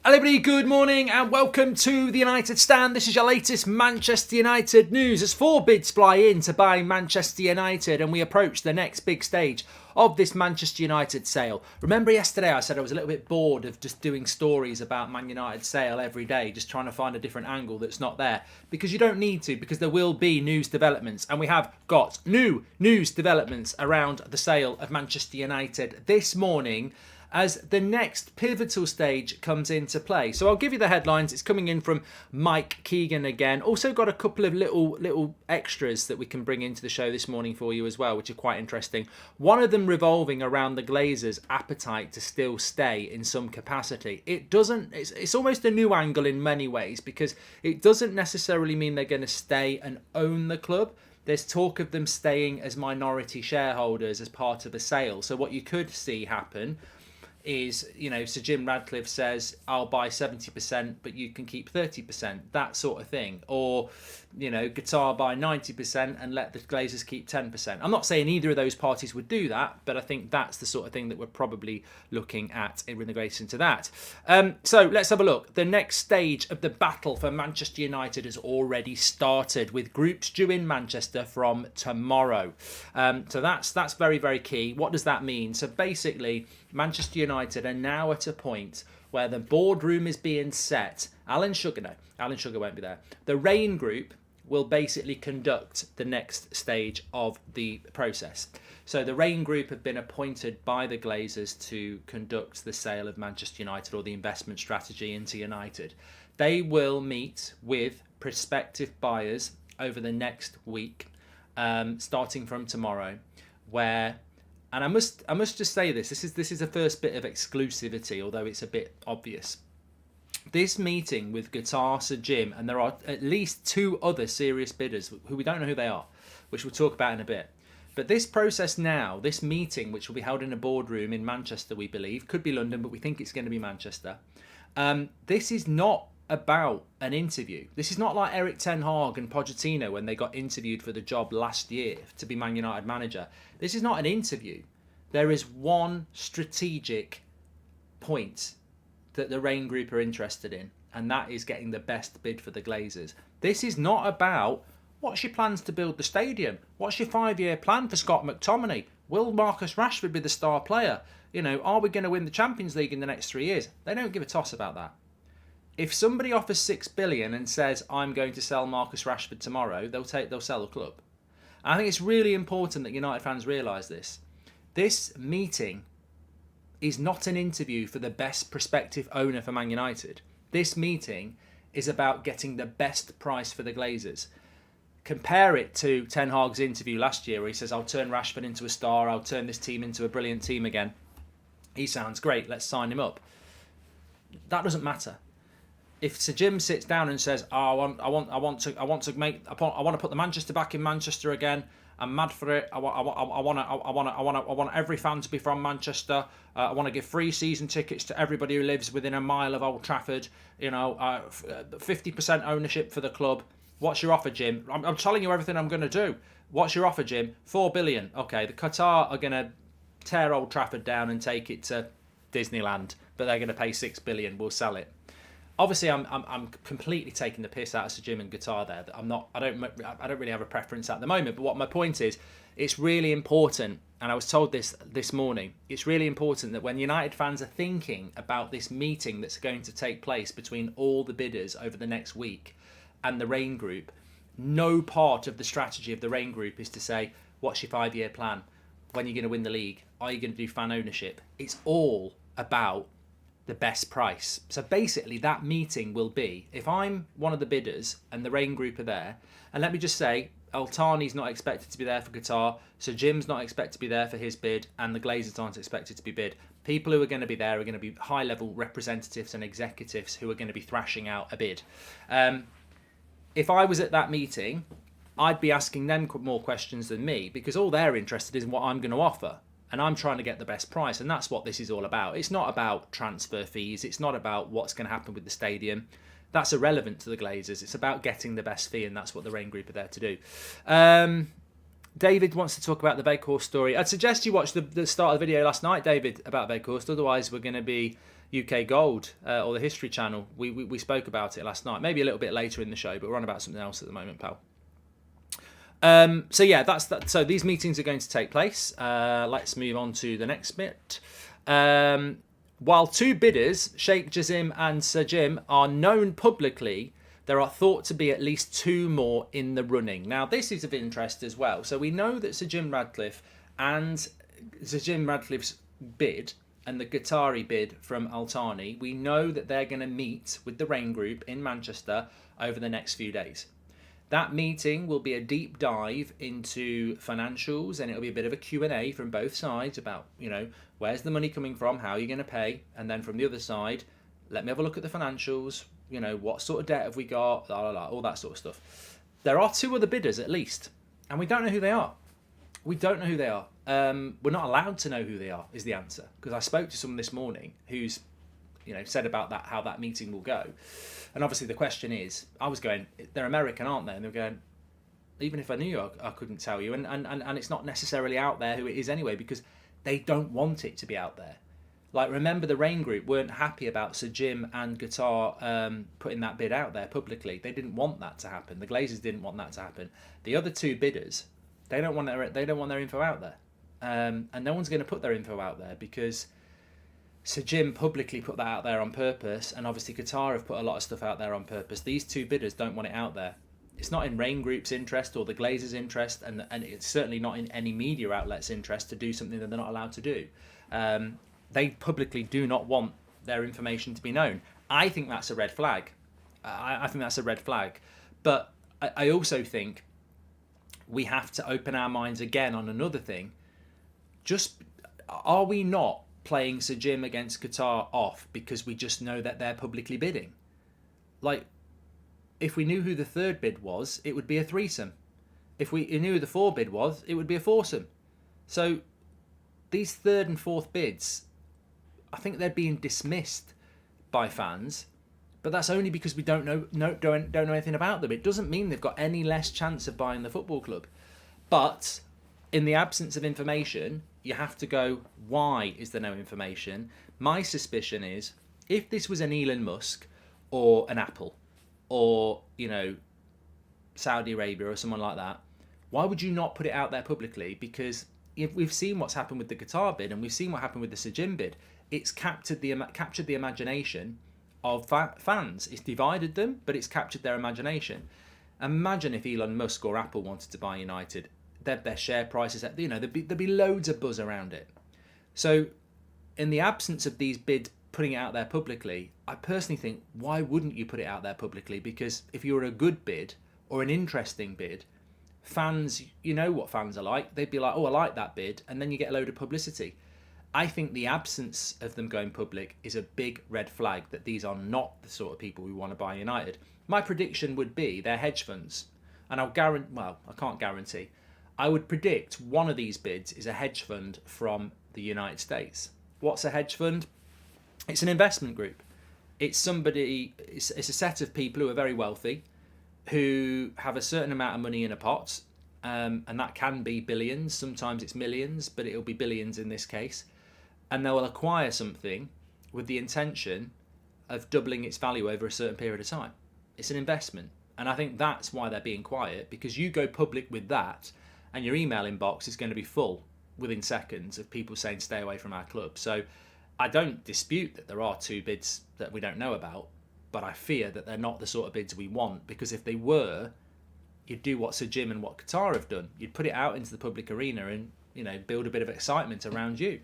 Hello everybody, good morning and welcome to the United Stand. This is your latest Manchester United news as 4 bids fly in to buy Manchester United and we approach the next big stage of this Manchester United sale. Remember yesterday I said I was a little bit bored of just doing stories about Man United sale every day, just trying to find a different angle that's not there. Because you don't need to, because there will be news developments, and we have got new news developments around the sale of Manchester United this morning as the next pivotal stage comes into play. So I'll give you the headlines. It's coming in from Mike Keegan again. Also got a couple of little extras that we can bring into the show this morning for you as well, which are quite interesting. One of them revolving around the Glazers' appetite to still stay in some capacity. It's almost a new angle in many ways, because it doesn't necessarily mean they're going to stay and own the club. There's talk of them staying as minority shareholders as part of a sale. So what you could see happen is, Sir Jim Radcliffe says, I'll buy 70%, but you can keep 30%, that sort of thing. Or, Qatar buy 90% and let the Glazers keep 10%. I'm not saying either of those parties would do that, but I think that's the sort of thing that we're probably looking at in relation to that. So let's have a look. The next stage of the battle for Manchester United has already started, with groups due in Manchester from tomorrow. So that's very, very key. What does that mean? So basically, Manchester United are now at a point where the boardroom is being set. Alan Sugar won't be there. The Rain Group will basically conduct the next stage of the process. So the Rain Group have been appointed by the Glazers to conduct the sale of Manchester United, or the investment strategy into United. They will meet with prospective buyers over the next week, starting from tomorrow, where... And I must just say this is the first bit of exclusivity, although it's a bit obvious. This meeting with Qatar, Sir Jim, and there are at least 2 other serious bidders who we don't know who they are, which we'll talk about in a bit. But this process now, this meeting, which will be held in a boardroom in Manchester, we believe, could be London, but we think it's going to be Manchester. This is not about an interview. This is not like Eric Ten Hag and Pochettino when they got interviewed for the job last year to be Man United manager. This is not an interview. There is one strategic point that the Rain Group are interested in, and that is getting the best bid for the Glazers. This is not about what's your plans to build the stadium, what's your 5-year plan for Scott McTominay, will Marcus Rashford be the star player, are we going to win the Champions League in the next 3 years? They don't give a toss about that. If somebody offers $6 billion and says, I'm going to sell Marcus Rashford tomorrow, they'll sell the club. And I think it's really important that United fans realise this. This meeting is not an interview for the best prospective owner for Man United. This meeting is about getting the best price for the Glazers. Compare it to Ten Hag's interview last year where he says, I'll turn Rashford into a star, I'll turn this team into a brilliant team again. He sounds great, let's sign him up. That doesn't matter. If Sir Jim sits down and says, "Oh, I want to put the Manchester back in Manchester again. I'm mad for it. I want every fan to be from Manchester. I want to give free season tickets to everybody who lives within a mile of Old Trafford. 50% ownership for the club. What's your offer, Jim? I'm telling you everything I'm going to do. What's your offer, Jim? $4 billion. Okay, the Qatar are going to tear Old Trafford down and take it to Disneyland, but they're going to pay $6 billion. We'll sell it." Obviously, I'm completely taking the piss out of Sir Jim and Qatar there. I don't really have a preference at the moment. But what my point is, it's really important, and I was told this morning. It's really important that when United fans are thinking about this meeting that's going to take place between all the bidders over the next week and the Rain Group, no part of the strategy of the Rain Group is to say, what's your 5-year plan? When are you going to win the league? Are you going to do fan ownership? It's all about the best price. So basically that meeting will be, if I'm one of the bidders and the Rain Group are there, and let me just say, Altani's not expected to be there for Qatar, so Jim's not expected to be there for his bid, and the Glazers aren't expected to be bid. People who are going to be there are going to be high-level representatives and executives who are going to be thrashing out a bid. If I was at that meeting, I'd be asking them more questions than me, because all they're interested in what I'm going to offer. And I'm trying to get the best price, and that's what this is all about. It's not about transfer fees. It's not about what's going to happen with the stadium. That's irrelevant to the Glazers. It's about getting the best fee, and that's what the Rain Group are there to do. David wants to talk about the Veghorst story. I'd suggest you watch the start of the video last night, David, about Veghorst. Otherwise, we're going to be UK Gold or the History Channel. We spoke about it last night, maybe a little bit later in the show, but we're on about something else at the moment, pal. So yeah, that's that. So these meetings are going to take place. Let's move on to the next bit. While two bidders, Sheikh Jassim and Sir Jim, are known publicly, there are thought to be at least two more in the running. Now, this is of interest as well. So we know that Sir Jim Ratcliffe and Sir Jim Ratcliffe's bid and the Qatari bid from Al Thani, we know that they're going to meet with the Rain Group in Manchester over the next few days. That meeting will be a deep dive into financials, and it'll be a bit of a Q&A from both sides about, where's the money coming from, how are you going to pay, and then from the other side, let me have a look at the financials, what sort of debt have we got, all that sort of stuff. There are two other bidders at least, and we don't know who they are. We don't know who they are. We're not allowed to know who they are, is the answer, because I spoke to someone this morning who's said about that, how that meeting will go. And obviously the question is, I was going, they're American, aren't they? And they're going, even if I knew you, I couldn't tell you. And it's not necessarily out there who it is anyway, because they don't want it to be out there. Like, remember, the Rain Group weren't happy about Sir Jim and Qatar putting that bid out there publicly. They didn't want that to happen. The Glazers didn't want that to happen. The other two bidders, they don't want their info out there. And no one's going to put their info out there because Sir Jim publicly put that out there on purpose, and obviously Qatar have put a lot of stuff out there on purpose. These two bidders don't want it out there. It's not in Rain Group's interest or the Glazers' interest, and it's certainly not in any media outlet's interest to do something that they're not allowed to do. They publicly do not want their information to be known. I think that's a red flag. I think that's a red flag. But I also think we have to open our minds again on another thing. Just, are we not playing Sir Jim against Qatar off because we just know that they're publicly bidding? Like, if we knew who the third bid was, it would be a threesome. If we knew who the fourth bid was, it would be a foursome. So these third and fourth bids, I think they're being dismissed by fans, but that's only because we don't know anything about them. It doesn't mean they've got any less chance of buying the football club. But in the absence of information, you have to go, why is there no information? My suspicion is, if this was an Elon Musk or an Apple or, Saudi Arabia or someone like that, why would you not put it out there publicly? Because if we've seen what's happened with the Qatar bid and we've seen what happened with the Sir Jim bid, it's captured the imagination of fans. It's divided them, but it's captured their imagination. Imagine if Elon Musk or Apple wanted to buy United. Their share prices, there'd be loads of buzz around it. So in the absence of these bids putting it out there publicly, I personally think, why wouldn't you put it out there publicly? Because if you're a good bid or an interesting bid, fans, what fans are like, they'd be like, oh, I like that bid, and then you get a load of publicity. I think the absence of them going public is a big red flag that these are not the sort of people who want to buy United. My prediction would be they're hedge funds, and I can't guarantee. I would predict one of these bids is a hedge fund from the United States. What's a hedge fund? It's an investment group. It's a set of people who are very wealthy, who have a certain amount of money in a pot, and that can be billions. Sometimes it's millions, but it'll be billions in this case. And they will acquire something with the intention of doubling its value over a certain period of time. It's an investment. And I think that's why they're being quiet, because you go public with that, and your email inbox is going to be full within seconds of people saying stay away from our club. So I don't dispute that there are two bids that we don't know about, but I fear that they're not the sort of bids we want, because if they were, you'd do what Sir Jim and what Qatar have done. You'd put it out into the public arena and build a bit of excitement around you.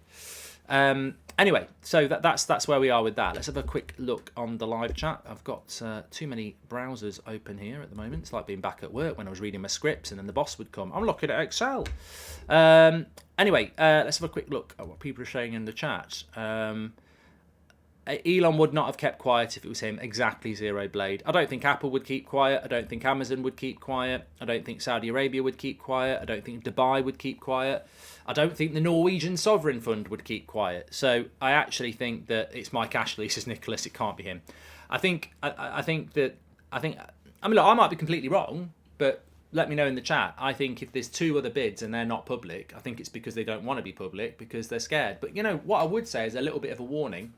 Anyway, so that's where we are with that. Let's have a quick look on the live chat. I've got too many browsers open here at the moment. It's like being back at work when I was reading my scripts and then the boss would come. I'm looking at Excel. Anyway, let's have a quick look at what people are saying in the chat. Elon would not have kept quiet if it was him. Exactly, Zero Blade. I don't think Apple would keep quiet. I don't think Amazon would keep quiet. I don't think Saudi Arabia would keep quiet. I don't think Dubai would keep quiet. I don't think the Norwegian Sovereign Fund would keep quiet. So I actually think that it's Mike Ashley, says Nicholas. It can't be him. I think I mean, look, I might be completely wrong, but let me know in the chat. I think if there's two other bids and they're not public, I think it's because they don't want to be public because they're scared. But what I would say is a little bit of a warning.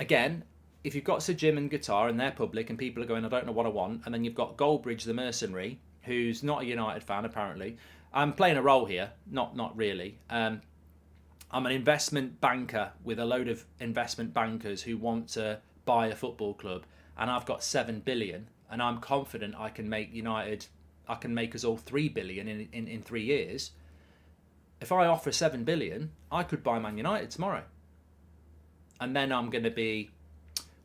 again, if you've got Sir Jim and Qatar and they're public and people are going, I don't know what I want, and then you've got Goldbridge the mercenary, who's not a United fan apparently. I'm playing a role here, not really. I'm an investment banker with a load of investment bankers who want to buy a football club, and I've got 7 billion, and I'm confident I can make United, I can make us all 3 billion in 3 years. If I offer 7 billion, I could buy Man United tomorrow. And then I'm going to be,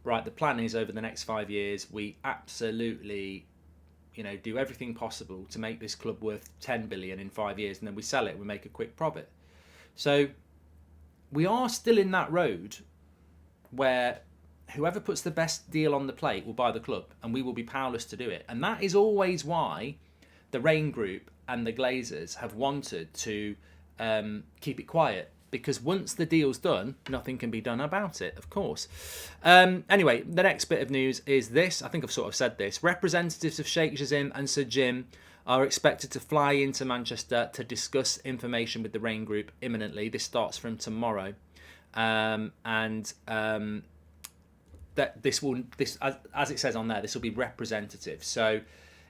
right, the plan is over the next 5 years, we absolutely, do everything possible to make this club worth 10 billion in 5 years, and then we sell it and we make a quick profit. So we are still in that road where whoever puts the best deal on the plate will buy the club, and we will be powerless to do it. And that is always why the Rain Group and the Glazers have wanted to keep it quiet, because once the deal's done, nothing can be done about it, of course. Anyway, the next bit of news is this. I think I've sort of said this. Representatives of Sheikh Jassim and Sir Jim are expected to fly into Manchester to discuss information with the Rain Group imminently. This starts from tomorrow. That this as it says on there, this will be representative. So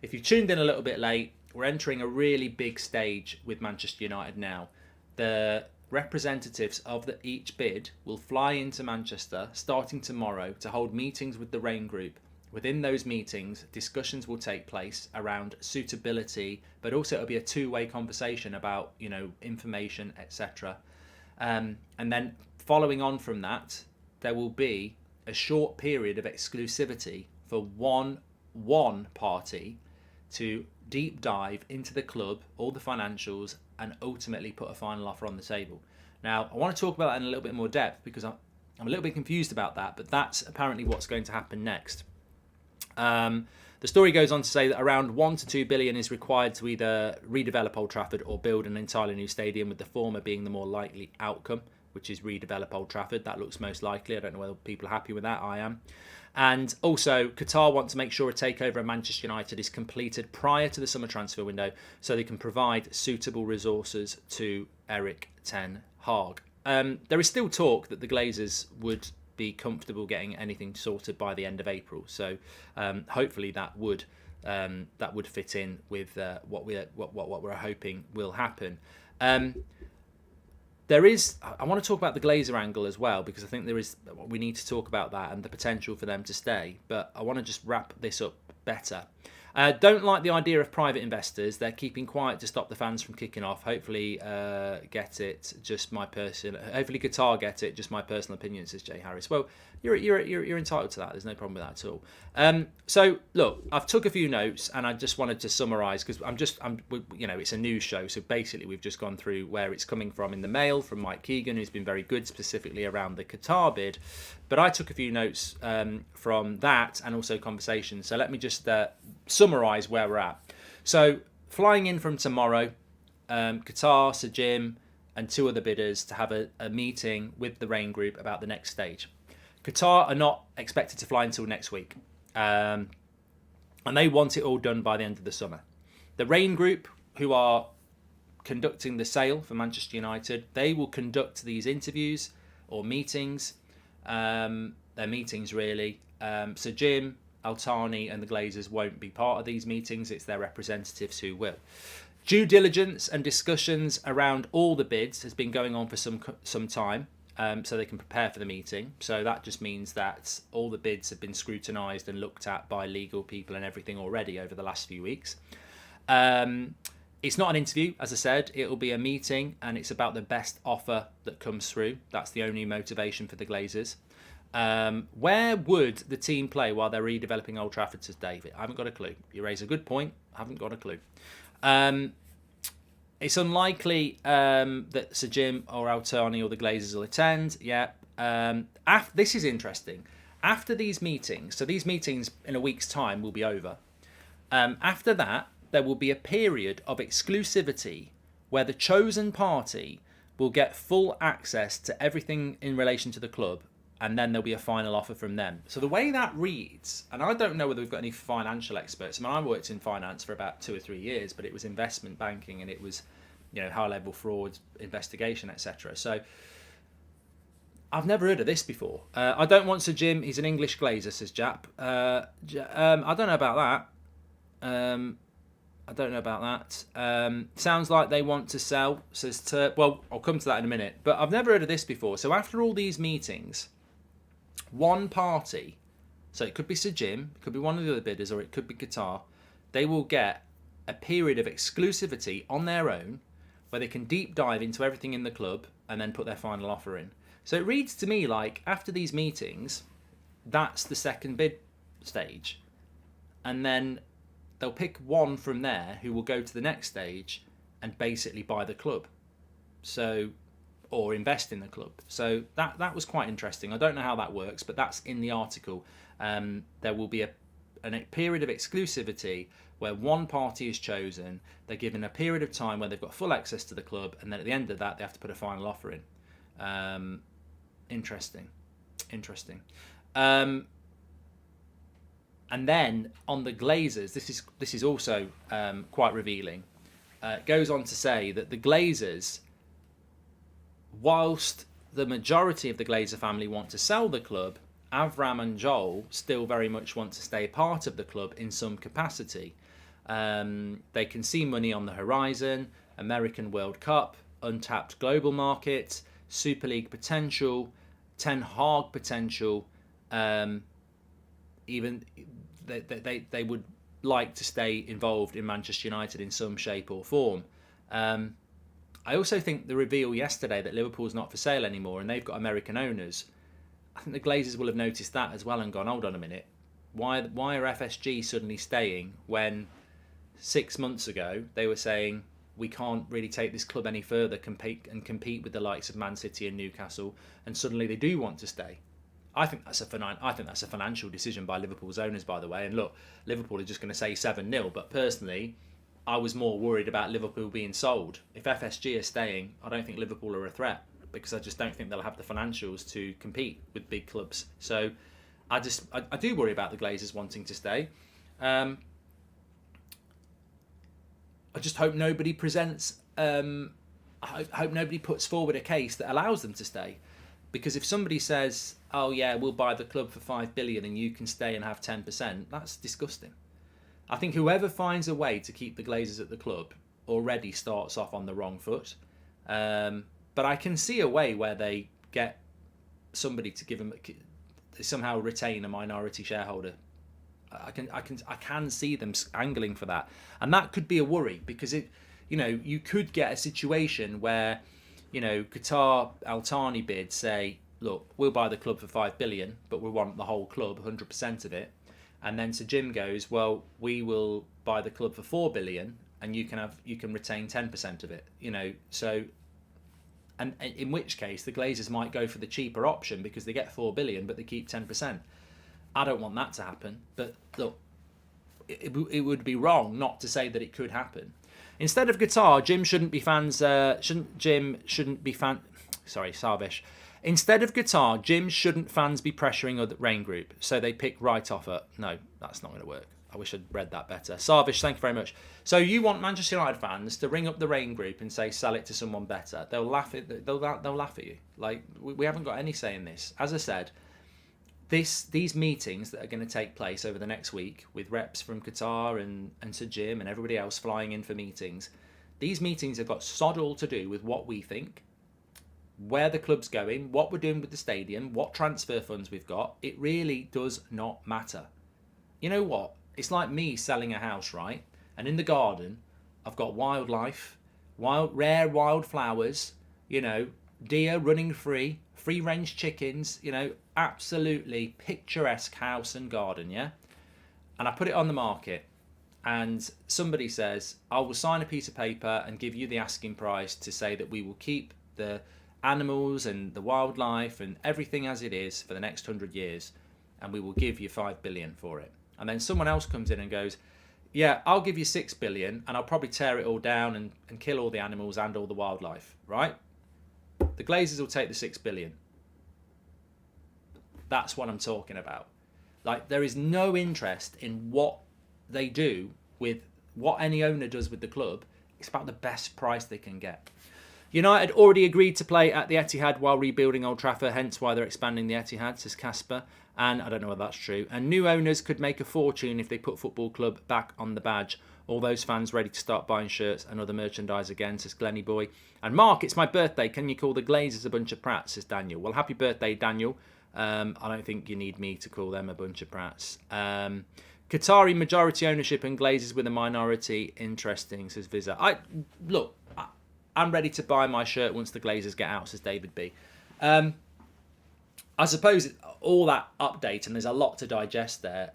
if you've tuned in a little bit late, we're entering a really big stage with Manchester United now. The representatives of each bid will fly into Manchester starting tomorrow to hold meetings with the Rain Group. Within those meetings, discussions will take place around suitability, but also it'll be a two-way conversation about, information, etc. And then following on from that, there will be a short period of exclusivity for one party to deep dive into the club, all the financials, and ultimately put a final offer on the table. Now, I want to talk about that in a little bit more depth, because I'm a little bit confused about that, but that's apparently what's going to happen next. The story goes on to say that around 1 to 2 billion is required to either redevelop Old Trafford or build an entirely new stadium, with the former being the more likely outcome, which is redevelop Old Trafford. That looks most likely. I don't know whether people are happy with that. I am. And also, Qatar want to make sure a takeover of Manchester United is completed prior to the summer transfer window, so they can provide suitable resources to Erik ten Hag. There is still talk that the Glazers would be comfortable getting anything sorted by the end of April. So hopefully that would fit in with what we're hoping will happen. I want to talk about the Glazer angle as well, because I think we need to talk about that and the potential for them to stay. But I want to just wrap this up better. Don't like the idea of private investors. They're keeping quiet to stop the fans from kicking off. Hopefully, Hopefully, Qatar get it. Just my personal opinion, says Jay Harris. Well, you're entitled to that. There's no problem with that at all. So look, I've took a few notes, and I just wanted to summarise, because it's a news show. So basically, we've just gone through where it's coming from in the mail from Mike Keegan, who's been very good, specifically around the Qatar bid. But I took a few notes from that and also conversations. So let me just summarise where we're at. So flying in from tomorrow, Qatar, Sir Jim, and 2 other bidders to have a meeting with the Rain Group about the next stage. Qatar are not expected to fly until next week, and they want it all done by the end of the summer. The Rain Group, who are conducting the sale for Manchester United, they will conduct these interviews or meetings. They're meetings really. So Jim, Altani and the Glazers won't be part of these meetings. It's their representatives who will. Due diligence and discussions around all the bids has been going on for some time, so they can prepare for the meeting. So that just means that all the bids have been scrutinised and looked at by legal people and everything already over the last few weeks. It's not an interview, as I said. It will be a meeting, and it's about the best offer that comes through. That's the only motivation for the Glazers. Where would the team play while they're redeveloping Old Trafford, says David? I haven't got a clue. You raise a good point. I haven't got a clue. It's unlikely that Sir Jim or Altani or the Glazers will attend. Yeah. This is interesting. After these meetings, so these meetings in a week's time will be over. After that, there will be a period of exclusivity where the chosen party will get full access to everything in relation to the club, and then there'll be a final offer from them. So the way that reads, and I don't know whether we've got any financial experts. I mean, I worked in finance for about 2 or 3 years, but it was investment banking, and it was, high-level fraud investigation, etc. So I've never heard of this before. I don't want Sir Jim. He's an English glazer, says Jap. I don't know about that. I don't know about that. Sounds like they want to sell, says Turp. Well, I'll come to that in a minute. But I've never heard of this before. So after all these meetings, one party, so it could be Sir Jim, it could be one of the other bidders, or it could be Qatar, they will get a period of exclusivity on their own where they can deep dive into everything in the club and then put their final offer in. So it reads to me like after these meetings, that's the second bid stage. And then they'll pick one from there who will go to the next stage and basically buy the club. So, or invest in the club. So that was quite interesting. I don't know how that works, but that's in the article. There will be a period of exclusivity where one party is chosen. They're given a period of time where they've got full access to the club, and then at the end of that, they have to put a final offer in. Interesting. And then on the Glazers, this is also quite revealing. It goes on to say that the Glazers, whilst the majority of the Glazer family want to sell the club, Avram and Joel still very much want to stay part of the club in some capacity. They can see money on the horizon, American World Cup, untapped global market, Super League potential, Ten Hag potential. Even they would like to stay involved in Manchester United in some shape or form. I also think the reveal yesterday that Liverpool's not for sale anymore and they've got American owners, I think the Glazers will have noticed that as well and gone, hold on a minute, why are FSG suddenly staying when 6 months ago they were saying we can't really take this club any further, compete with the likes of Man City and Newcastle, and suddenly they do want to stay. I think that's a financial decision by Liverpool's owners, by the way. And look, Liverpool are just going to say 7-0, but personally, I was more worried about Liverpool being sold. If FSG are staying, I don't think Liverpool are a threat because I just don't think they'll have the financials to compete with big clubs. So I do worry about the Glazers wanting to stay. I just hope nobody presents. I hope nobody puts forward a case that allows them to stay, because if somebody says, "Oh yeah, we'll buy the club for $5 billion and you can stay and have 10%," that's disgusting. I think whoever finds a way to keep the Glazers at the club already starts off on the wrong foot. But I can see a way where they get somebody to give them, somehow retain a minority shareholder. I can see them angling for that, and that could be a worry because you could get a situation where, Qatar Al Thani bid say, look, we'll buy the club for $5 billion, but we want the whole club, 100% of it, and then Sir Jim goes, well, we will buy the club for $4 billion, and you can retain 10% of it, so. And in which case, the Glazers might go for the cheaper option because they get $4 billion, but they keep 10%. I don't want that to happen, but look, it would be wrong not to say that it could happen. Instead of Qatar, Sarvish. Instead of Qatar, Jim shouldn't fans be pressuring other Rain Group, so they pick right off at. No, that's not going to work. I wish I'd read that better. Sarvish, thank you very much. So you want Manchester United fans to ring up the Rain Group and say sell it to someone better? They'll laugh at you. Like we haven't got any say in this. As I said, these meetings that are going to take place over the next week with reps from Qatar and Sir Jim and everybody else flying in for meetings, these meetings have got sod all to do with what we think, where the club's going, what we're doing with the stadium, what transfer funds we've got. It really does not matter. You know what? It's like me selling a house, right? And in the garden, I've got wildlife, rare wild flowers, deer running free, free-range chickens, absolutely picturesque house and garden, yeah? And I put it on the market, and somebody says, I will sign a piece of paper and give you the asking price to say that we will keep the animals and the wildlife and everything as it is for the next 100 years, and we will give you $5 billion for it. And then someone else comes in and goes, yeah, I'll give you $6 billion, and I'll probably tear it all down and kill all the animals and all the wildlife, right? The Glazers will take the $6 billion. That's what I'm talking about. Like, there is no interest in what they do with what any owner does with the club. It's about the best price they can get. United already agreed to play at the Etihad while rebuilding Old Trafford, hence why they're expanding the Etihad, says Casper. And I don't know whether that's true. And new owners could make a fortune if they put football club back on the badge. All those fans ready to start buying shirts and other merchandise again, says Glenny Boy. And Mark, it's my birthday. Can you call the Glazers a bunch of prats, says Daniel. Well, happy birthday, Daniel. I don't think you need me to call them a bunch of prats. Qatari majority ownership and Glazers with a minority. Interesting, says Visa. I'm ready to buy my shirt once the Glazers get out, says David B. I suppose all that update, and there's a lot to digest there.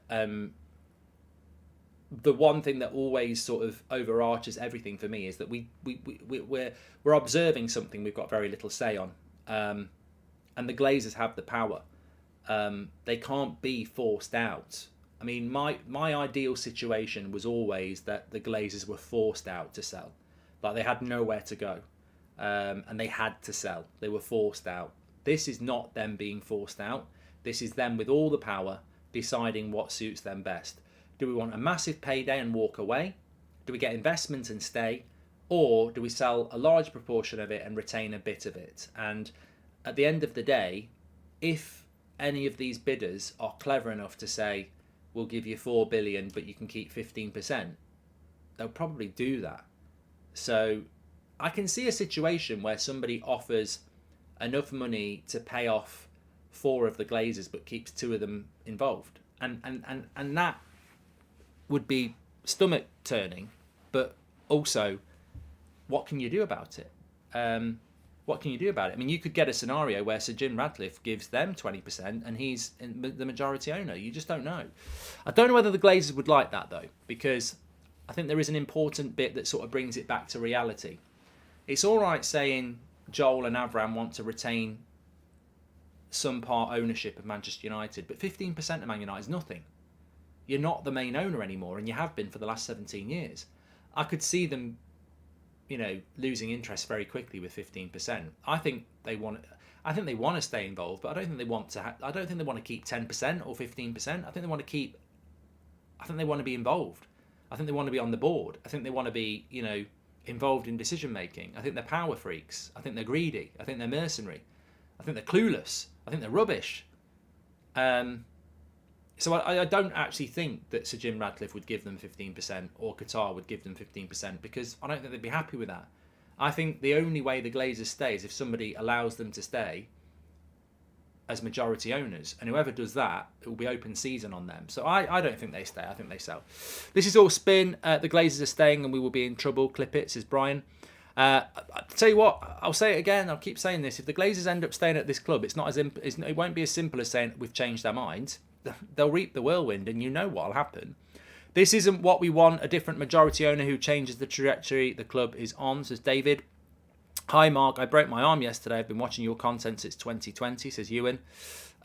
The one thing that always sort of overarches everything for me is that we're observing something we've got very little say on, and the Glazers have the power. They can't be forced out. I mean, my ideal situation was always that the Glazers were forced out to sell. Like, they had nowhere to go, and they had to sell. They were forced out. This is not them being forced out. This is them with all the power deciding what suits them best. Do we want a massive payday and walk away? Do we get investment and stay? Or do we sell a large proportion of it and retain a bit of it? And at the end of the day, if any of these bidders are clever enough to say, we'll give you 4 billion, but you can keep 15%, they'll probably do that. So I can see a situation where somebody offers enough money to pay off 4 of the Glazers but keeps 2 of them involved. And that would be stomach turning, but also, what can you do about it? What can you do about it? I mean, you could get a scenario where Sir Jim Ratcliffe gives them 20% and he's the majority owner. You just don't know. I don't know whether the Glazers would like that, though, because I think there is an important bit that sort of brings it back to reality. It's all right saying Joel and Avram want to retain some part ownership of Manchester United, but 15% of Man United is nothing. You're not the main owner anymore, and you have been for the last 17 years. I could see them, losing interest very quickly with 15%. I think they want to stay involved, but I don't think they want to. I don't think they want to keep 10% or 15%. I think they want to be involved. I think they want to be on the board. I think they want to be, involved in decision making. I think they're power freaks. I think they're greedy. I think they're mercenary. I think they're clueless. I think they're rubbish. So I don't actually think that Sir Jim Ratcliffe would give them 15% or Qatar would give them 15%, because I don't think they'd be happy with that. I think the only way the Glazers stay is if somebody allows them to stay as majority owners, and whoever does that, it will be open season on them. So I don't think they stay. I think they sell. This is all spin. The Glazers are staying and we will be in trouble. Clippets, says Brian. I'll tell you what, I'll say it again, I'll keep saying this. If the Glazers end up staying at this club, it won't be as simple as saying we've changed our minds. They'll reap the whirlwind, and you know what'll happen. This isn't what we want, a different majority owner who changes the trajectory the club is on, says David. Hi Mark, I broke my arm yesterday. I've been watching your content since 2020, says Ewan.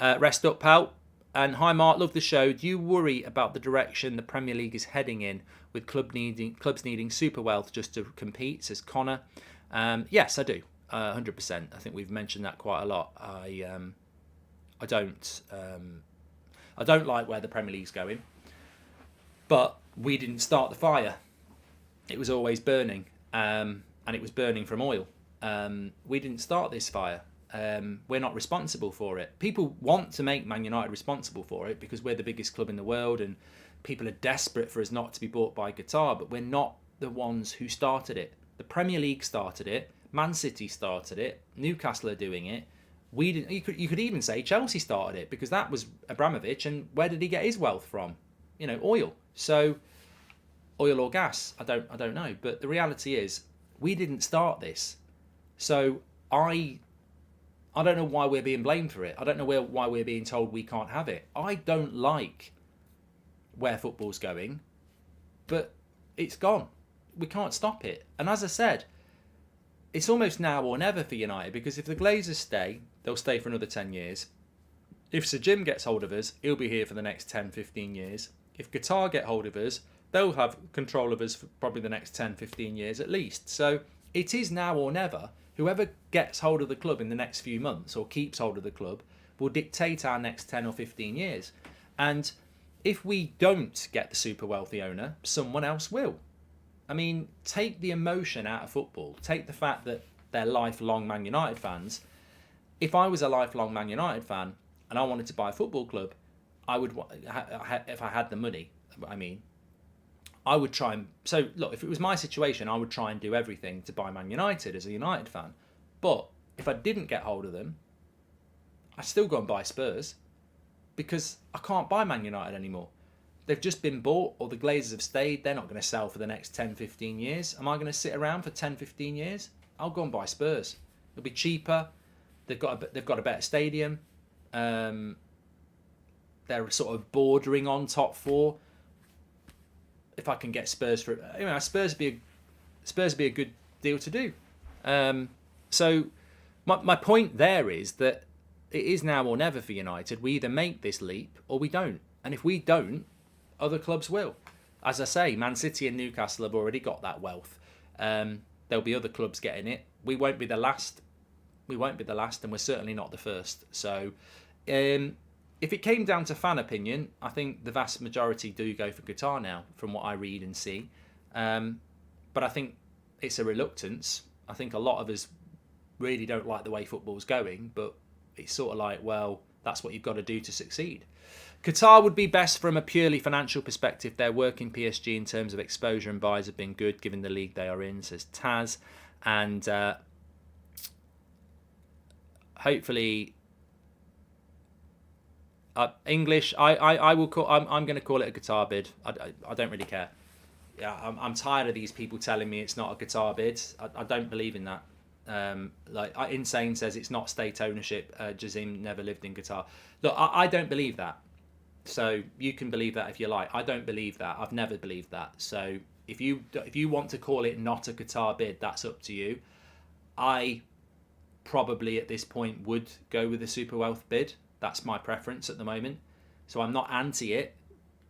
Rest up, pal. And hi Mark, love the show. Do you worry about the direction the Premier League is heading in, with clubs needing super wealth just to compete, says Connor. Yes, I do, 100%. I think we've mentioned that quite a lot. I don't like where the Premier League's going, but we didn't start the fire. It was always burning, and it was burning from oil. We didn't start this fire. We're not responsible for it. People want to make Man United responsible for it because we're the biggest club in the world and people are desperate for us not to be bought by Qatar, but we're not the ones who started it. The Premier League started it. Man City started it. Newcastle are doing it. We didn't. You could even say Chelsea started it, because that was Abramovich, and where did he get his wealth from? Oil. So, oil or gas? I don't know. But the reality is, we didn't start this. So I don't know why we're being blamed for it. I don't know why we're being told we can't have it. I don't like where football's going, but it's gone. We can't stop it. And as I said, it's almost now or never for United, because if the Glazers stay, they'll stay for another 10 years. If Sir Jim gets hold of us, he'll be here for the next 10, 15 years. If Qatar get hold of us, they'll have control of us for probably the next 10, 15 years at least. So it is now or never. Whoever gets hold of the club in the next few months, or keeps hold of the club, will dictate our next 10 or 15 years. And if we don't get the super wealthy owner, someone else will. I mean, take the emotion out of football. Take the fact that they're lifelong Man United fans. If I was a lifelong Man United fan and I wanted to buy a football club, I would, if I had the money, I would try and... So, look, if it was my situation, I would try and do everything to buy Man United as a United fan. But if I didn't get hold of them, I'd still go and buy Spurs, because I can't buy Man United anymore. They've just been bought, or the Glazers have stayed. They're not going to sell for the next 10, 15 years. Am I going to sit around for 10, 15 years? I'll go and buy Spurs. It'll be cheaper. They've got a better stadium. They're sort of bordering on top 4. If I can get Spurs for, Spurs would be a good deal to do. So my point there is that it is now or never for United. We either make this leap or we don't. And if we don't, other clubs will. As I say, Man City and Newcastle have already got that wealth. There'll be other clubs getting it. We won't be the last. And we're certainly not the first. So, if it came down to fan opinion, I think the vast majority do go for Qatar now, from what I read and see. But I think it's a reluctance. I think a lot of us really don't like the way football's going, but it's sort of like, well, that's what you've got to do to succeed. Qatar would be best from a purely financial perspective. Their work in PSG in terms of exposure and buys have been good, given the league they are in, says Taz. And hopefully... English, I will call. I'm going to call it a Qatar bid. I don't really care. Yeah, I'm tired of these people telling me it's not a Qatar bid. I don't believe in that. Insane says it's not state ownership. Jazim never lived in Qatar. Look, I don't believe that. So you can believe that if you like. I don't believe that. I've never believed that. So if you want to call it not a Qatar bid, that's up to you. I probably at this point would go with the Super Wealth bid. That's my preference at the moment. So I'm not anti it,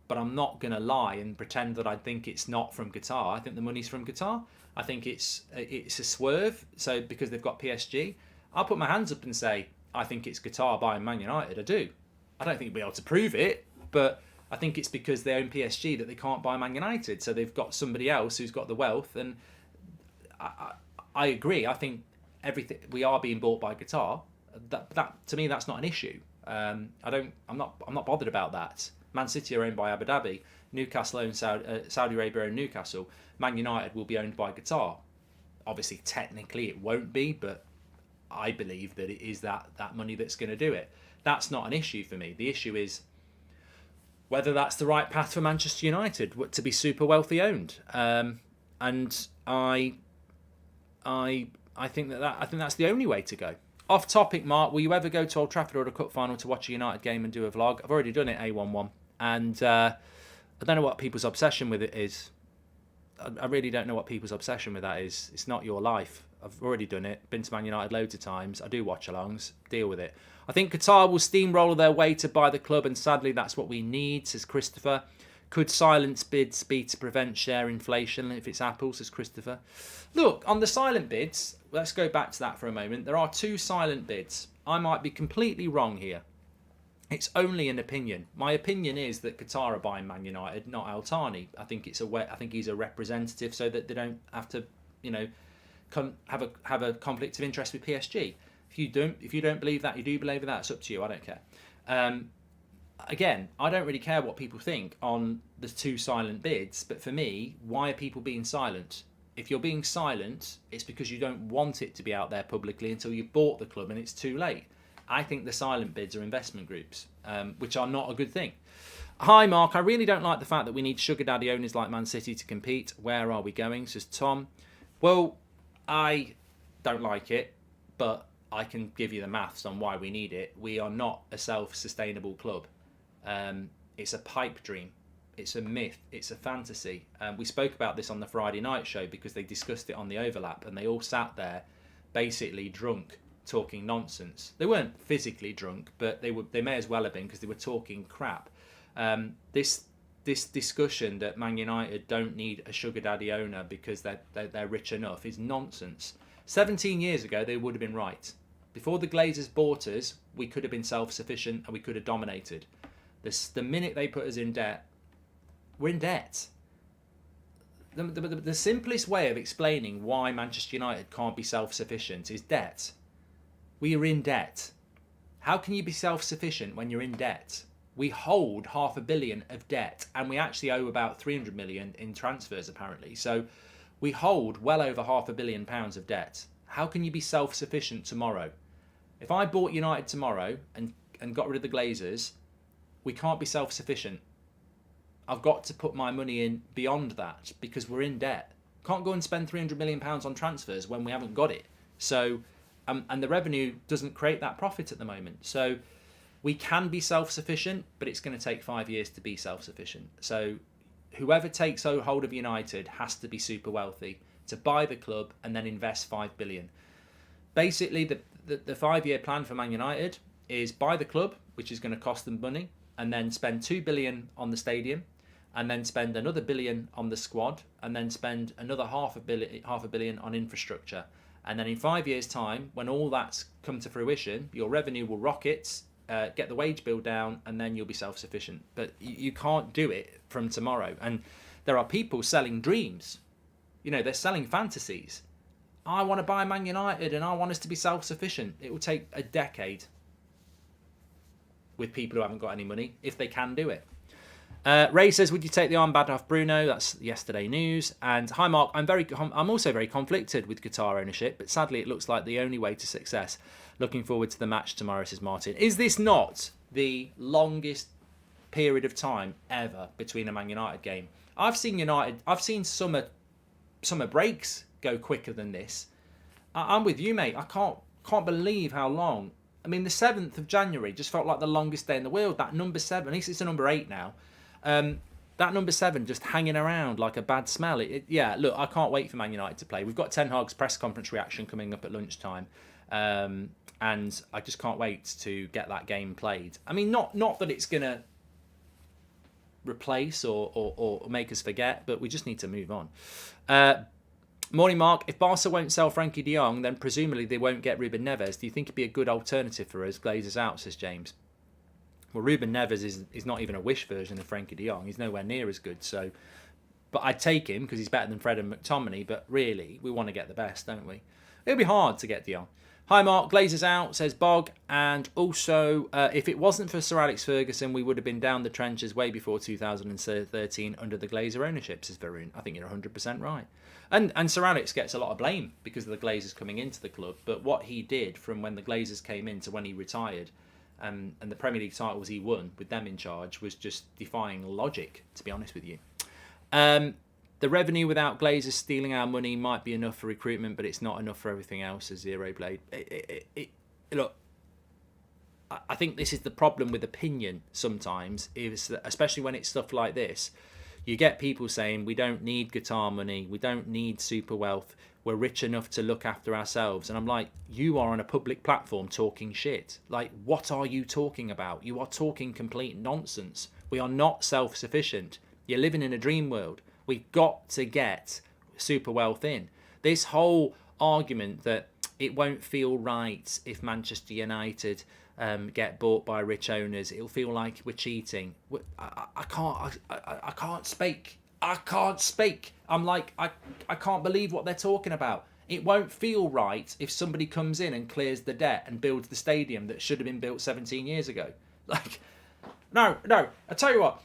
but I'm not going to lie and pretend that I think it's not from Qatar. I think the money's from Qatar. I think it's a swerve. So because they've got PSG, I'll put my hands up and say I think it's Qatar buying Man United. I do. I don't think we'll be able to prove it, but I think it's because they own PSG that they can't buy Man United. So they've got somebody else who's got the wealth. And I agree. I think everything we are being bought by Qatar. That to me, that's not an issue. I'm not bothered about that. Man City are owned by Abu Dhabi. Newcastle owns Saudi Arabia own Newcastle. Man United will be owned by Qatar. Obviously, technically, it won't be, but I believe that it is that money that's going to do it. That's not an issue for me. The issue is whether that's the right path for Manchester United to be super wealthy owned. And I think that's the only way to go. Off topic, Mark, will you ever go to Old Trafford or a cup final to watch a United game and do a vlog? I've already done it, A11. And I don't know what people's obsession with it is. I really don't know what people's obsession with that is. It's not your life. I've already done it. Been to Man United loads of times. I do watch-alongs. Deal with it. I think Qatar will steamroller their way to buy the club, and sadly that's what we need, says Christopher. Could silence bids be to prevent share inflation if it's Apple, says Christopher. Look, on the silent bids, let's go back to that for a moment. There are 2 silent bids. I might be completely wrong here. It's only an opinion. My opinion is that Qatar are buying Man United, not Al Thani. I think he's a representative, so that they don't have to, have a conflict of interest with PSG. If you don't believe that, you do believe that. It's up to you. I don't care. Again, I don't really care what people think on the 2 silent bids, but for me, why are people being silent? If you're being silent, it's because you don't want it to be out there publicly until you've bought the club and it's too late. I think the silent bids are investment groups, which are not a good thing. Hi, Mark. I really don't like the fact that we need sugar daddy owners like Man City to compete. Where are we going, says Tom. Well, I don't like it, but I can give you the maths on why we need it. We are not a self-sustainable club. It's a pipe dream. It's a myth. It's a fantasy. We spoke about this on the Friday night show because they discussed it on the overlap, and they all sat there basically drunk, talking nonsense. They weren't physically drunk, but they may as well have been because they were talking crap. This discussion that Man United don't need a sugar daddy owner because they're rich enough is nonsense. 17 years ago, they would have been right. Before the Glazers bought us, we could have been self-sufficient and we could have dominated. The minute they put us in debt, we're in debt. the simplest way of explaining why Manchester United can't be self-sufficient is debt. We are in debt. How can you be self-sufficient when you're in debt? We hold £500 million of debt, and we actually owe about 300 million in transfers apparently. So we hold well over £500 million of debt. How can you be self-sufficient tomorrow? If I bought United tomorrow and got rid of the Glazers, we can't be self-sufficient. I've got to put my money in beyond that because we're in debt. Can't go and spend £300 million on transfers when we haven't got it. So, and the revenue doesn't create that profit at the moment. So we can be self-sufficient, but it's going to take 5 years to be self-sufficient. So whoever takes hold of United has to be super wealthy to buy the club and then invest £5 billion. Basically, the 5-year plan for Man United is buy the club, which is going to cost them money, and then spend £2 billion on the stadium, and then spend another £1 billion on the squad, and then spend another £500 million on infrastructure. And then in 5 years' time, when all that's come to fruition, your revenue will rocket, get the wage bill down, and then you'll be self-sufficient. But you can't do it from tomorrow. And there are people selling dreams. You know, they're selling fantasies. I want to buy Man United and I want us to be self-sufficient. It will take a decade with people who haven't got any money, if they can do it. Ray says, would you take the armband off Bruno? That's yesterday news. And hi Mark, I'm also very conflicted with Qatar ownership, but sadly it looks like the only way to success. Looking forward to the match tomorrow, says Martin. Is this not the longest period of time ever between a Man United game? I've seen summer breaks go quicker than this. I'm with you, mate. I can't believe how long. I mean, the 7th of January just felt like the longest day in the world. That number 7, at least it's a number 8 now. That number 7 just hanging around like a bad smell. Yeah, look, I can't wait for Man United to play. We've got Ten Hag's press conference reaction coming up at lunchtime. And I just can't wait to get that game played. I mean, not that it's going to replace or make us forget, but we just need to move on. Morning, Mark. If Barca won't sell Frankie de Jong, then presumably they won't get Ruben Neves. Do you think it'd be a good alternative for us? Glazers out, says James. Well, Ruben Neves is not even a wish version of Frankie de Jong. He's nowhere near as good. So, but I'd take him because he's better than Fred and McTominay. But really, we want to get the best, don't we? It'll be hard to get de Jong. Hi, Mark. Glazers out, says Bog. And also, if it wasn't for Sir Alex Ferguson, we would have been down the trenches way before 2013 under the Glazer ownership, says Varun. I think you're 100% right. And Sir Alex gets a lot of blame because of the Glazers coming into the club. But what he did from when the Glazers came in to when he retired, and the Premier League titles he won with them in charge, was just defying logic, to be honest with you. The revenue without Glazers stealing our money might be enough for recruitment, but it's not enough for everything else, as Zero Blade. Look, I think this is the problem with opinion sometimes, is that, especially when it's stuff like this, you get people saying, we don't need Qatar money, we don't need super wealth, we're rich enough to look after ourselves. And I'm like, you are on a public platform talking shit. Like, what are you talking about? You are talking complete nonsense. We are not self-sufficient. You're living in a dream world. We've got to get super wealth in. This whole argument that it won't feel right if Manchester United get bought by rich owners, it'll feel like we're cheating. I can't speak. I can't speak. I'm like, I can't believe what they're talking about. It won't feel right if somebody comes in and clears the debt and builds the stadium that should have been built 17 years ago. Like, no. I tell you what,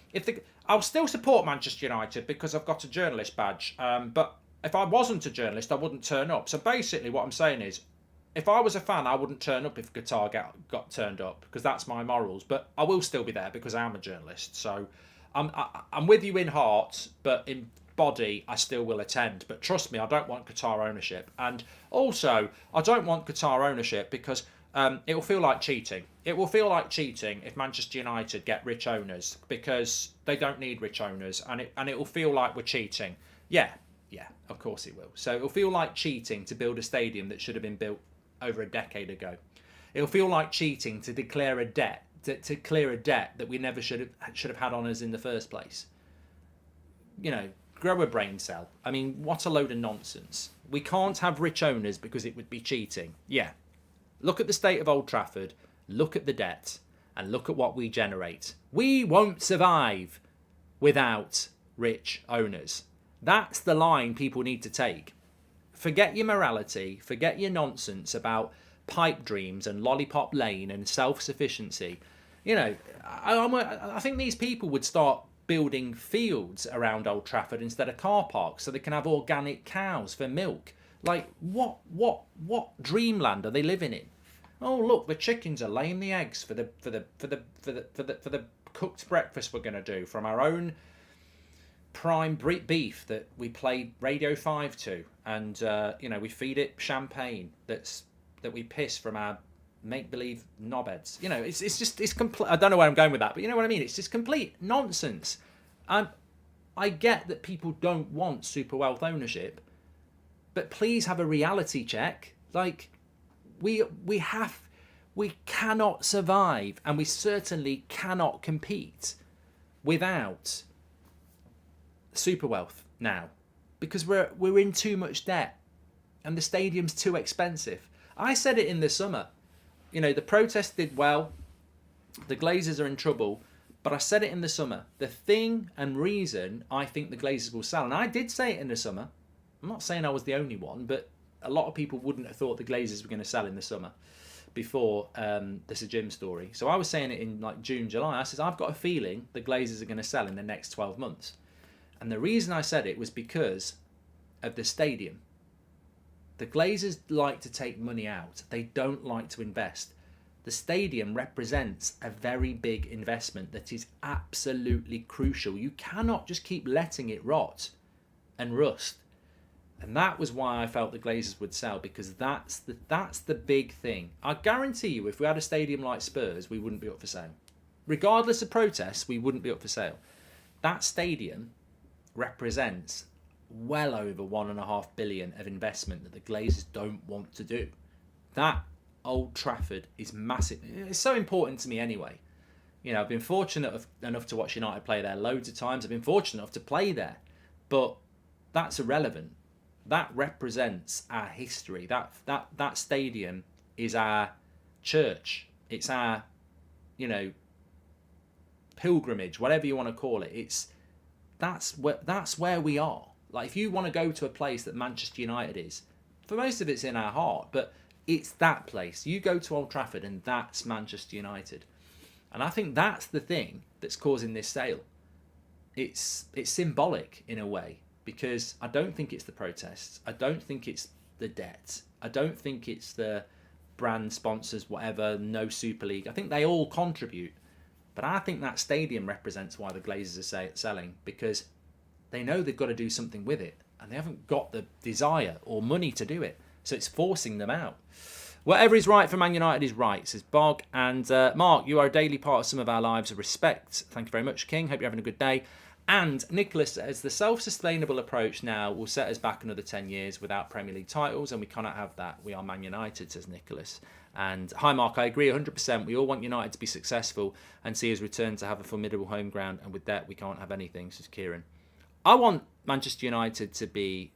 I'll still support Manchester United because I've got a journalist badge. But if I wasn't a journalist, I wouldn't turn up. So basically what I'm saying is, if I was a fan, I wouldn't turn up if Qatar got turned up, because that's my morals. But I will still be there because I am a journalist. So I'm with you in heart, but in body, I still will attend. But trust me, I don't want Qatar ownership. And also, I don't want Qatar ownership because it will feel like cheating. It will feel like cheating if Manchester United get rich owners, because they don't need rich owners, and it will feel like we're cheating. Yeah, of course it will. So it'll feel like cheating to build a stadium that should have been built over a decade ago. It'll feel like cheating to declare a debt, to clear a debt that we never should have had on us in the first place. You know, grow a brain cell. I mean, what a load of nonsense. We can't have rich owners because it would be cheating. Yeah. Look at the state of Old Trafford, look at the debt, and look at what we generate. We won't survive without rich owners. That's the line people need to take. Forget your morality, forget your nonsense about pipe dreams and lollipop lane and self-sufficiency. You know, I think these people would start building fields around Old Trafford instead of car parks so they can have organic cows for milk. Like, what dreamland are they living in? Oh, look, the chickens are laying the eggs for the cooked breakfast we're going to do from our own prime beef that we played Radio 5 to, and you know, we feed it champagne that we piss from our make-believe knobheads. You know, it's complete. I don't know where I'm going with that, but you know what I mean. It's just complete nonsense. I get that people don't want super wealth ownership, but please have a reality check. Like, we cannot survive, and we certainly cannot compete without super wealth now, because we're in too much debt and the stadium's too expensive. I said it in the summer. You know, the protest did well. The Glazers are in trouble. But I said it in the summer. The thing and reason I think the Glazers will sell, and I did say it in the summer. I'm not saying I was the only one, but a lot of people wouldn't have thought the Glazers were going to sell in the summer before the Sir Jim story. So I was saying it in like June, July. I said, I've got a feeling the Glazers are going to sell in the next 12 months. And the reason I said it was because of the stadium. The Glazers like to take money out. They don't like to invest. The stadium represents a very big investment that is absolutely crucial. You cannot just keep letting it rot and rust. And that was why I felt the Glazers would sell, because that's the big thing. I guarantee you, if we had a stadium like Spurs, we wouldn't be up for sale. Regardless of protests, we wouldn't be up for sale. That stadium represents well over $1.5 billion of investment that the Glazers don't want to do. That Old Trafford is massive. It's so important to me anyway. You know, I've been fortunate enough to watch United play there loads of times. I've been fortunate enough to play there, but that's irrelevant. That represents our history. That stadium is our church. It's our, you know, pilgrimage, whatever you want to call it. That's where we are. Like, if you want to go to a place that Manchester United is, for most of it's in our heart, but it's that place. You go to Old Trafford and that's Manchester United. And I think that's the thing that's causing this sale. It's symbolic in a way, because I don't think it's the protests. I don't think it's the debt. I don't think it's the brand sponsors, whatever, no Super League. I think they all contribute. But I think that stadium represents why the Glazers are selling, because they know they've got to do something with it, and they haven't got the desire or money to do it. So it's forcing them out. Whatever is right for Man United is right, says Bog. And Mark, you are a daily part of some of our lives of respect. Thank you very much, King. Hope you're having a good day. And Nicholas says, the self-sustainable approach now will set us back another 10 years without Premier League titles, and we cannot have that. We are Man United, says Nicholas. And hi, Mark, I agree 100%. We all want United to be successful and see us return to have a formidable home ground, and with that, we can't have anything, says Kieran. I want Manchester United to be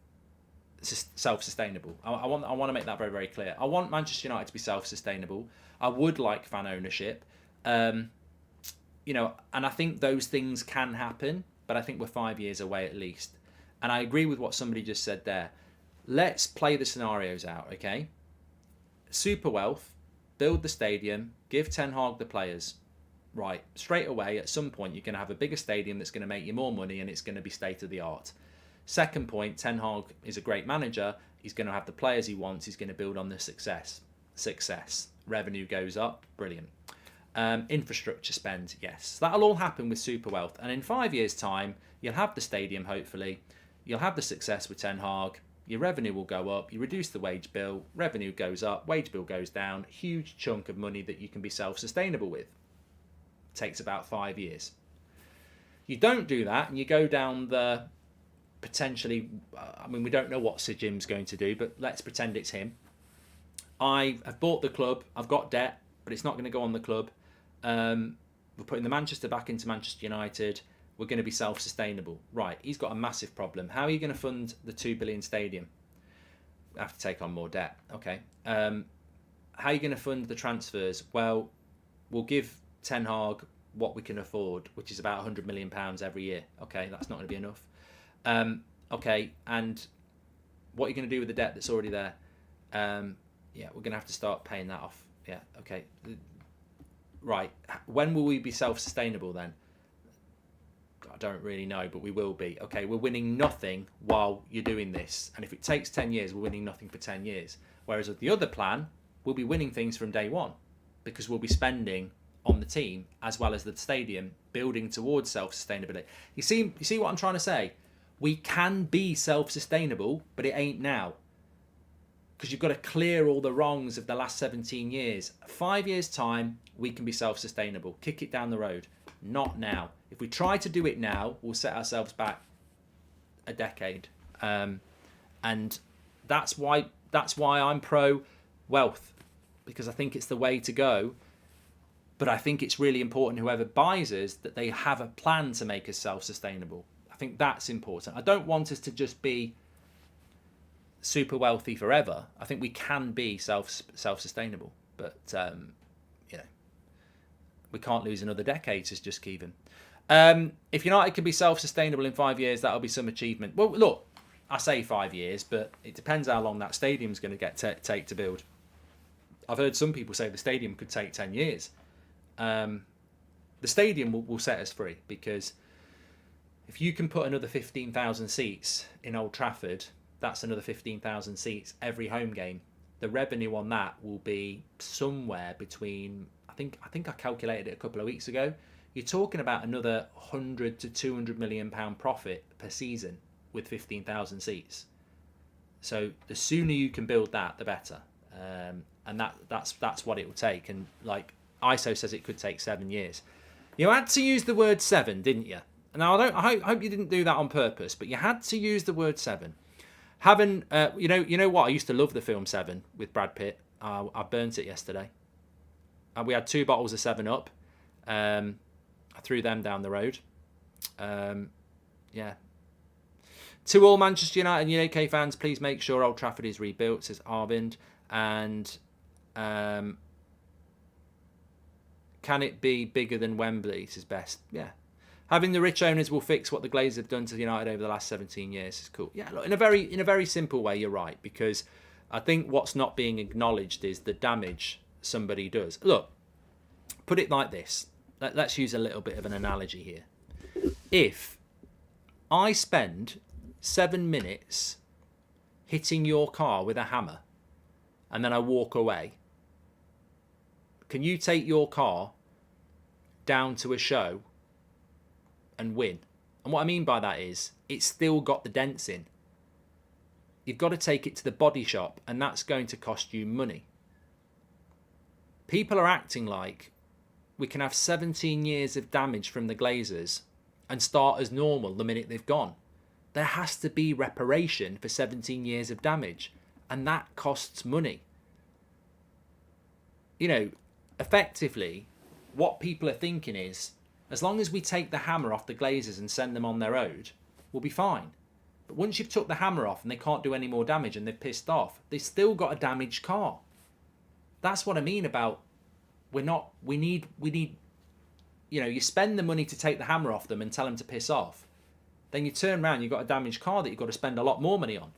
self-sustainable. I want to make that very, very clear. I want Manchester United to be self-sustainable. I would like fan ownership. You know, and I think those things can happen, but I think we're 5 years away at least. And I agree with what somebody just said there. Let's play the scenarios out, okay? Super wealth, build the stadium, give Ten Hag the players. Right, straight away, at some point, you're going to have a bigger stadium that's going to make you more money, and it's going to be state-of-the-art. Second point, Ten Hag is a great manager. He's going to have the players he wants. He's going to build on the success. Revenue goes up. Brilliant. Infrastructure spend, yes. That'll all happen with super wealth. And in 5 years' time, you'll have the stadium, hopefully. You'll have the success with Ten Hag. Your revenue will go up. You reduce the wage bill. Revenue goes up. Wage bill goes down. Huge chunk of money that you can be self-sustainable with. Takes about 5 years. You don't do that, and you go down the potentially, I mean, we don't know what Sir Jim's going to do, but let's pretend it's him. I have bought the club. I've got debt, but it's not going to go on the club. We're putting the Manchester back into Manchester United. We're going to be self-sustainable. Right, he's got a massive problem. How are you going to fund the 2 billion stadium? I have to take on more debt. Okay. How are you going to fund the transfers? Well, we'll give Ten Hag what we can afford, which is about £100 million every year. Okay, that's not going to be enough. Okay, and what are you going to do with the debt that's already there? Yeah, we're going to have to start paying that off. Yeah, okay. Right. When will we be self-sustainable then? I don't really know, but we will be. Okay, we're winning nothing while you're doing this. And if it takes 10 years, we're winning nothing for 10 years. Whereas with the other plan, we'll be winning things from day one because we'll be spending on the team as well as the stadium, building towards self-sustainability. You see what I'm trying to say? We can be self-sustainable, but it ain't now. Because you've got to clear all the wrongs of the last 17 years. 5 years' time, we can be self-sustainable. Kick it down the road. Not now. If we try to do it now, we'll set ourselves back a decade. And that's why I'm pro wealth, because I think it's the way to go. But I think it's really important, whoever buys us, that they have a plan to make us self-sustainable. I think that's important. I don't want us to just be super wealthy forever. I think we can be self-sustainable, but we can't lose another decade to just Kevin. If United can be self-sustainable in 5 years, that'll be some achievement. Well, look, I say 5 years, but it depends how long that stadium's going to take to build. I've heard some people say the stadium could take 10 years. The stadium will set us free, because if you can put another 15,000 seats in Old Trafford, that's another 15,000 seats every home game. The revenue on that will be somewhere between, I think I calculated it a couple of weeks ago, you're talking about another 100 to 200 million pound profit per season with 15,000 seats. So the sooner you can build that, the better. And that's what it will take. And like ISO says, it could take 7 years. You had to use the word 7, didn't you? Now I hope you didn't do that on purpose, but you had to use the word 7. Having you know what? I used to love the film 7 with Brad Pitt. I burnt it yesterday. We had 2 bottles of 7-Up. I threw them down the road. Yeah. To all Manchester United and UK fans, please make sure Old Trafford is rebuilt, says Arvind. And can it be bigger than Wembley, says Best? Yeah. Having the rich owners will fix what the Glazers have done to United over the last 17 years is cool. Yeah, look, in a very simple way, you're right, because I think what's not being acknowledged is the damage somebody does. Look, put it like this. Let's use a little bit of an analogy here. If I spend 7 minutes hitting your car with a hammer and then I walk away, can you take your car down to a show and win? And what I mean by that is it's still got the dents in. You've got to take it to the body shop, and that's going to cost you money. People are acting like we can have 17 years of damage from the Glazers and start as normal the minute they've gone. There has to be reparation for 17 years of damage, and that costs money. You know, effectively, what people are thinking is, as long as we take the hammer off the Glazers and send them on their road, we'll be fine. But once you've took the hammer off and they can't do any more damage and they're pissed off, they've still got a damaged car. That's what I mean about we need, you know, you spend the money to take the hammer off them and tell them to piss off. Then you turn around, you've got a damaged car that you've got to spend a lot more money on.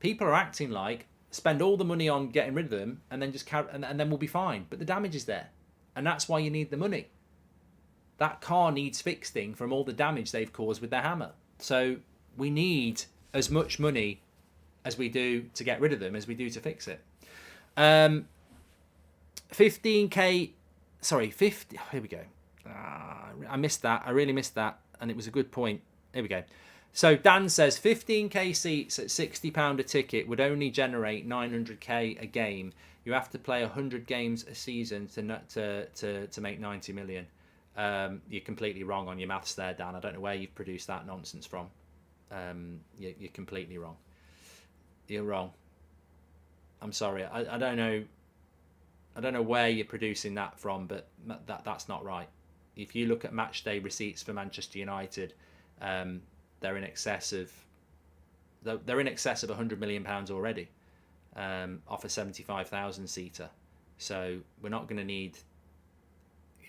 People are acting like spend all the money on getting rid of them and then just and then we'll be fine. But the damage is there. And that's why you need the money. That car needs fixing from all the damage they've caused with their hammer. So we need as much money as we do to get rid of them as we do to fix it. 15k, sorry, 50, here we go. I missed that. I really missed that. And it was a good point. Here we go. So Dan says 15k seats at £60 a ticket would only generate 900k a game. You have to play 100 games a season to make 90 million. You're completely wrong on your maths there, Dan. I don't know where you've produced that nonsense from. You're completely wrong. You're wrong. I'm sorry. I don't know. I don't know where you're producing that from, but that's not right. If you look at match day receipts for Manchester United, they're in excess of £100 million already, off a 75,000 seater. So we're not going to need,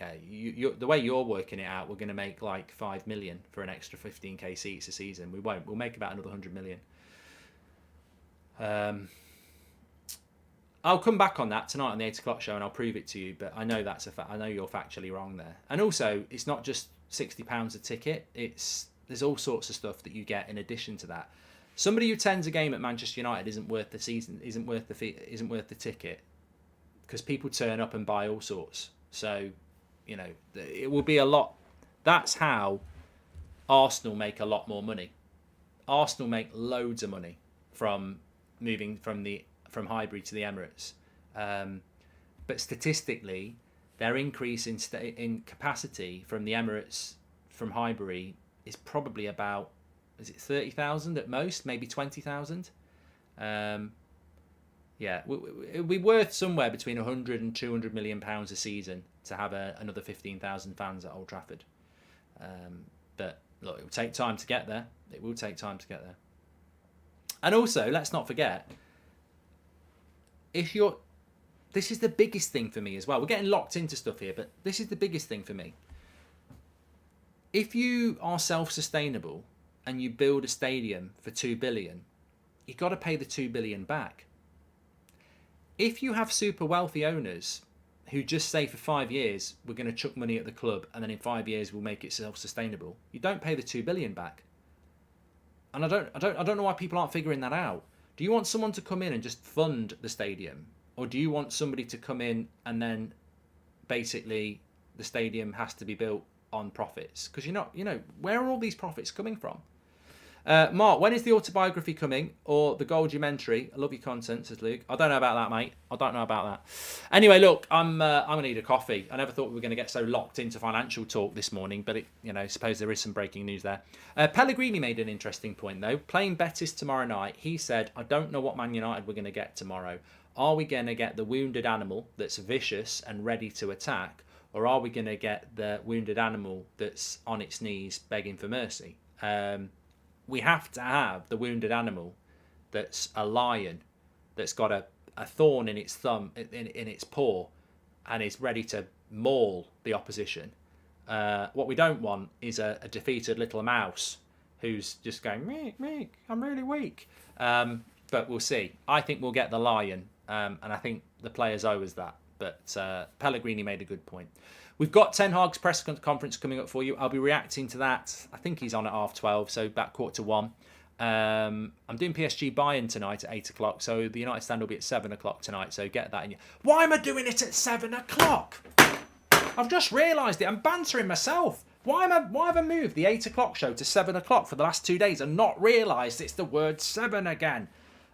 yeah, the way you're working it out, we're going to make like 5 million for an extra 15k seats a season. We won't. We'll make about another 100 million. I'll come back on that tonight on the 8 o'clock show and I'll prove it to you. But I know that's a fact. I know you're factually wrong there. And also, it's not just £60 a ticket. There's all sorts of stuff that you get in addition to that. Somebody who attends a game at Manchester United isn't worth the season, isn't worth the fee, isn't worth the ticket, because people turn up and buy all sorts. So, you know, it will be a lot. That's how Arsenal make a lot more money. Arsenal make loads of money from moving from Highbury to the Emirates. But statistically, their increase in capacity from the Emirates from Highbury is probably about, is it 30,000 at most, maybe 20,000? Yeah, it'd be worth somewhere between 100 and 200 million pounds a season to have another 15,000 fans at Old Trafford. But look, it will take time to get there. It will take time to get there. And also, let's not forget, this is the biggest thing for me as well. We're getting locked into stuff here, but this is the biggest thing for me. If you are self-sustainable and you build a stadium for 2 billion, you've got to pay the 2 billion back. If you have super wealthy owners who just say for 5 years, we're going to chuck money at the club and then in 5 years we'll make it self-sustainable, you don't pay the 2 billion back. And I don't know why people aren't figuring that out. Do you want someone to come in and just fund the stadium? Or do you want somebody to come in and then basically the stadium has to be built on profits? Because where are all these profits coming from? Mark, when is the autobiography coming? Or the Goldumentary? I love your content, says Luke. I don't know about that, mate. I don't know about that. Anyway, look, I'm going to need a coffee. I never thought we were going to get so locked into financial talk this morning, but I suppose there is some breaking news there. Pellegrini made an interesting point, though. Playing Betis tomorrow night, he said, I don't know what Man United we're going to get tomorrow. Are we going to get the wounded animal that's vicious and ready to attack? Or are we going to get the wounded animal that's on its knees begging for mercy? We have to have the wounded animal that's a lion, that's got a thorn in its thumb, in its paw, and is ready to maul the opposition. What we don't want is a defeated little mouse who's just going, meek, I'm really weak. But we'll see. I think we'll get the lion, and I think the players owe us that. But Pellegrini made a good point. We've got Ten Hag's press conference coming up for you. I'll be reacting to that. I think he's on at 12:30, so about 1:45. I'm doing PSG Bayern tonight at 8 o'clock, so the United stand will be at 7 o'clock tonight, so get that in you. Why am I doing it at 7 o'clock? I've just realised it. I'm bantering myself. Why have I moved the 8 o'clock show to 7 o'clock for the last 2 days and not realised it's the word 7 again?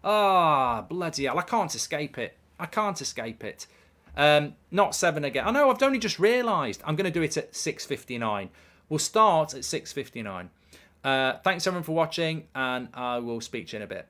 Bloody hell. I can't escape it. Not 7 again. I know, I've only just realised. I'm going to do it at 6:59. We'll start at 6:59. Thanks everyone for watching, and I will speak to you in a bit.